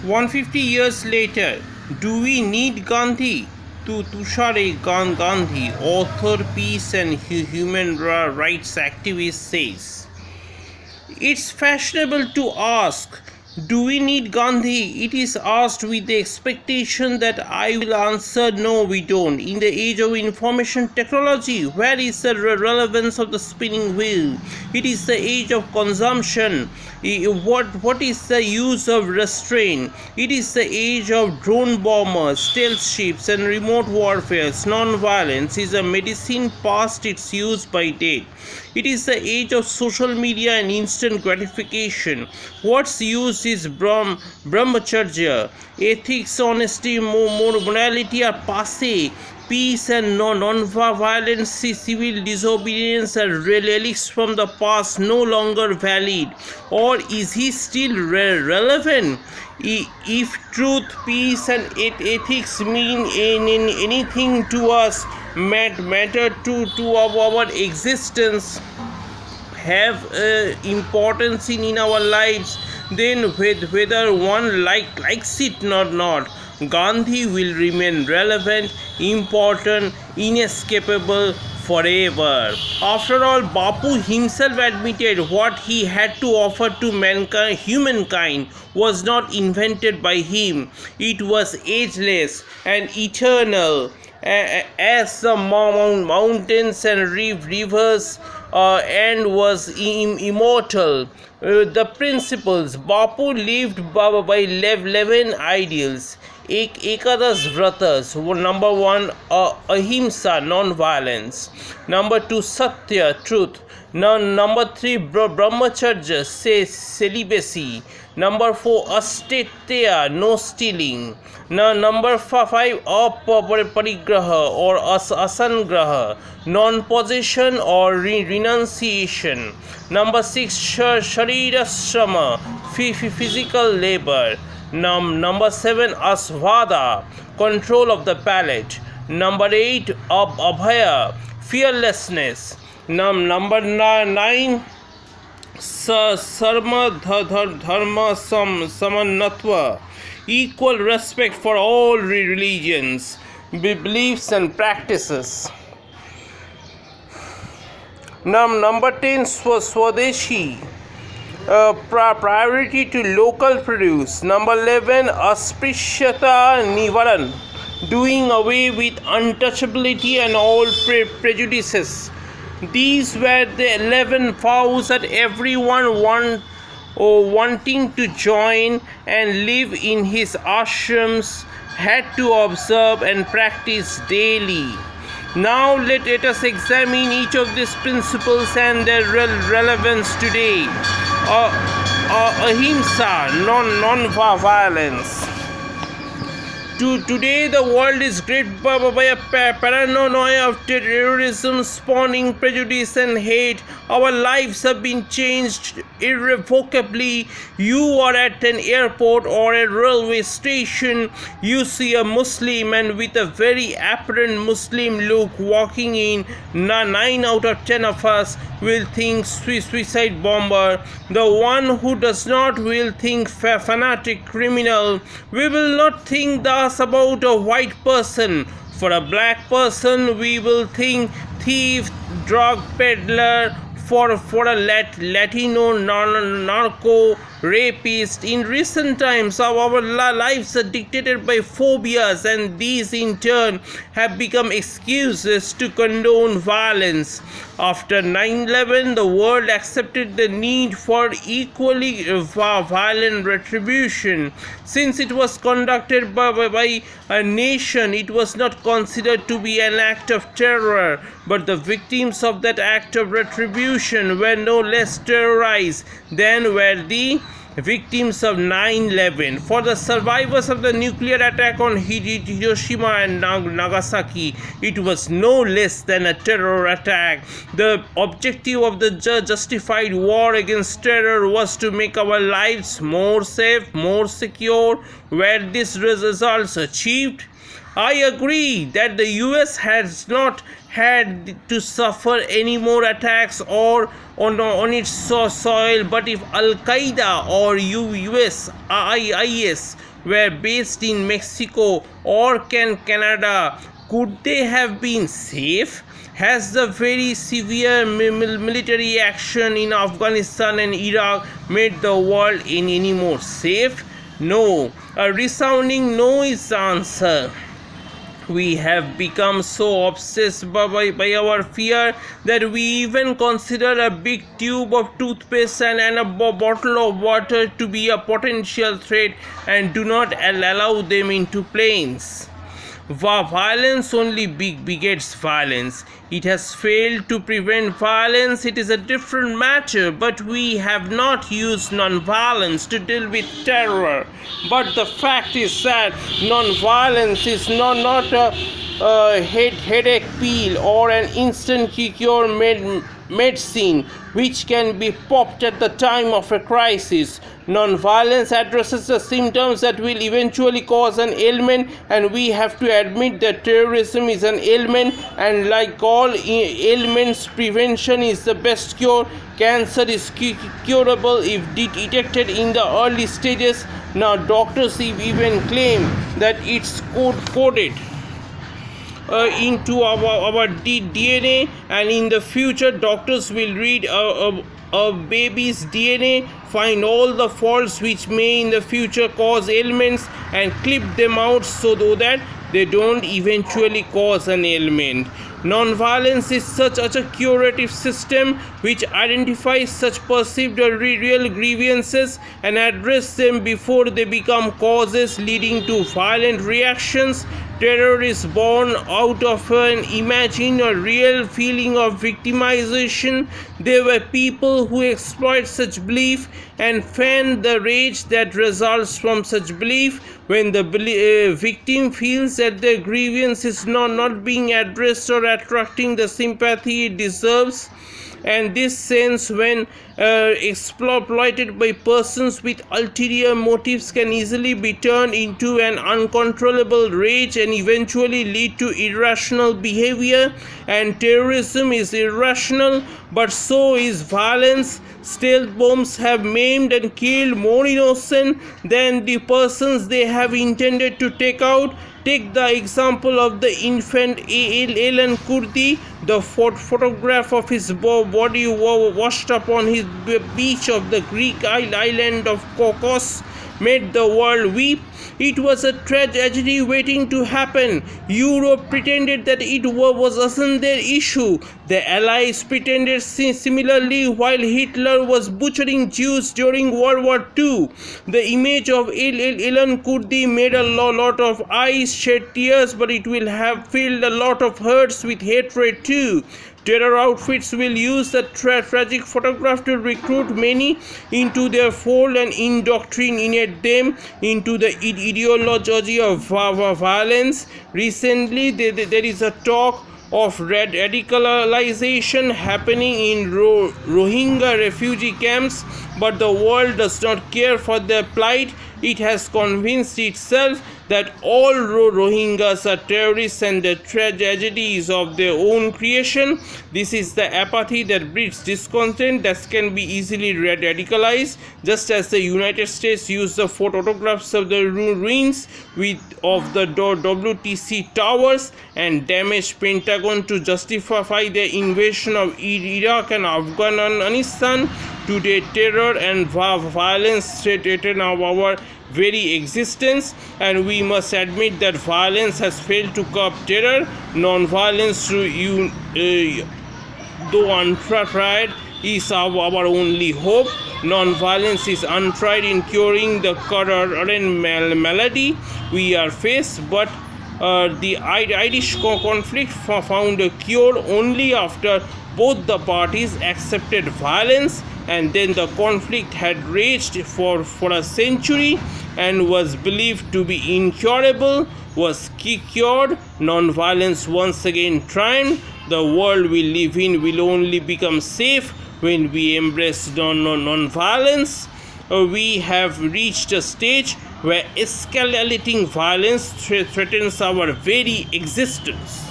150 years later, do we need Gandhi? To Tushar Gandhi, author, peace and human rights activist, says, it's fashionable to ask, do we need Gandhi? It is asked with the expectation that I will answer no, we don't. In the age of information technology, where is the relevance of the spinning wheel? It is the age of consumption. What is the use of restraint? It is the age of drone bombers, stealth ships, and remote warfare. Non-violence is a medicine past its use by date. It is the age of social media and instant gratification. What's used is brahmacharya. Ethics, honesty, morality are passé. Peace and non-violence, civil disobedience are relics from the past, no longer valid. Or is he still relevant? If truth, peace and ethics mean anything to us, matter to our existence, have importance in our lives, then whether one likes it or not, Gandhi will remain relevant, important, inescapable forever. After all, Bapu himself admitted what he had to offer to humankind was not invented by him. It was ageless and eternal, as the mountains and rivers, and was immortal. The principles Bapu lived by 11 ideals. Ekadash Vratas. Number 1, Ahimsa, non-violence. Number 2, Satya, truth. Number 3, Brahmacharya, celibacy. Number 4, Asteya, no stealing. Number 5, Aparigraha or Asangraha, non-possession or renunciation. Number 6, Sharirashrama, physical labor. Number 7, Asvada, control of the palate. Number 8, Abhaya, fearlessness. Number 9, Sarma Dharma Samanatva, equal respect for all religions, beliefs and practices. Number 10, Swadeshi, priority to local produce. Number 11, Asprishyata Nivaran, doing away with untouchability and all prejudices. These were the 11 vows that everyone wanting to join and live in his ashrams had to observe and practice daily. Now let us examine each of these principles and their relevance today. Ahimsa, non-violence. Today the world is gripped by a paranoia of terrorism, spawning prejudice and hate. Our lives have been changed irrevocably. You are at an airport or a railway station. You see a Muslim, and with a very apparent Muslim look walking in, 9 out of 10 of us will think suicide bomber. The one who does not will think fanatic criminal. We will not think thus about a white person. For a black person, we will think thief, drug peddler. For a Latino narco rapist. In recent times, our lives are dictated by phobias, and these in turn have become excuses to condone violence. After 9/11, the world accepted the need for equally violent retribution. Since it was conducted by a nation, it was not considered to be an act of terror, but the victims of that act of retribution were no less terrorized than were the victims of 9/11. For the survivors of the nuclear attack on Hiroshima and Nagasaki, it was no less than a terror attack. The objective of the justified war against terror was to make our lives more safe, more secure. Were these results achieved? I agree that the US has not had to suffer any more attacks or on its soil. But if Al Qaeda or US IS were based in Mexico or Canada, could they have been safe? Has the very severe military action in Afghanistan and Iraq made the world any more safe? No. A resounding no is the answer. We have become so obsessed by our fear that we even consider a big tube of toothpaste and a bottle of water to be a potential threat and do not allow them into planes. Violence only begets violence. It has failed to prevent violence. It is a different matter, but we have not used non-violence to deal with terror. But the fact is that non-violence is not a headache pill or an instant cure medicine which can be popped at the time of a crisis. Non-violence addresses the symptoms that will eventually cause an ailment, and we have to admit that terrorism is an ailment, and like all ailments, prevention is the best cure. Cancer is curable if detected in the early stages. Now doctors even claim that it's coded into our DNA, and in the future doctors will read a baby's DNA, find all the faults which may in the future cause ailments, and clip them out so that they don't eventually cause an ailment. Non-violence is such a curative system which identifies such perceived or real grievances and addresses them before they become causes leading to violent reactions. Terror is born out of an imagined or real feeling of victimization. There were people who exploit such belief and fan the rage that results from such belief. When the victim feels that their grievance is not being addressed or attracting the sympathy it deserves, and this sense, when exploited by persons with ulterior motives, can easily be turned into an uncontrollable rage and eventually lead to irrational behavior. And terrorism is irrational, but so is violence. Stealth bombs have maimed and killed more innocent than the persons they have intended to take out. Take the example of the infant Alan Kurdi. The photograph of his body washed up on his beach of the Greek island of Kokos made the world weep. It was a tragedy waiting to happen. Europe pretended that it wasn't their issue. The Allies pretended similarly while Hitler was butchering Jews during World War II. The image of Alan Kurdi made a lot of eyes shed tears, but it will have filled a lot of hearts with hatred too. Terror outfits will use the tragic photograph to recruit many into their fold and indoctrinate them into the ideology of violence. Recently, there is a talk of radicalization happening in Rohingya refugee camps, but the world does not care for their plight. It has convinced itself that all Rohingyas are terrorists and the tragedies of their own creation. This is the apathy that breeds discontent that can be easily radicalized, just as the United States used the photographs of the ruins of the WTC towers and damaged Pentagon to justify their invasion of Iraq and Afghanistan. Today, terror and violence threaten our very existence, and we must admit that violence has failed to curb terror. Non-violence, though untried, is our only hope. Non-violence is untried in curing the current malady we are faced, but the Irish conflict found a cure only after both the parties accepted violence, and then the conflict had raged for a century and was believed to be incurable, was cured. Non-violence once again triumphed. The world we live in will only become safe when we embrace non-violence. We have reached a stage where escalating violence threatens our very existence.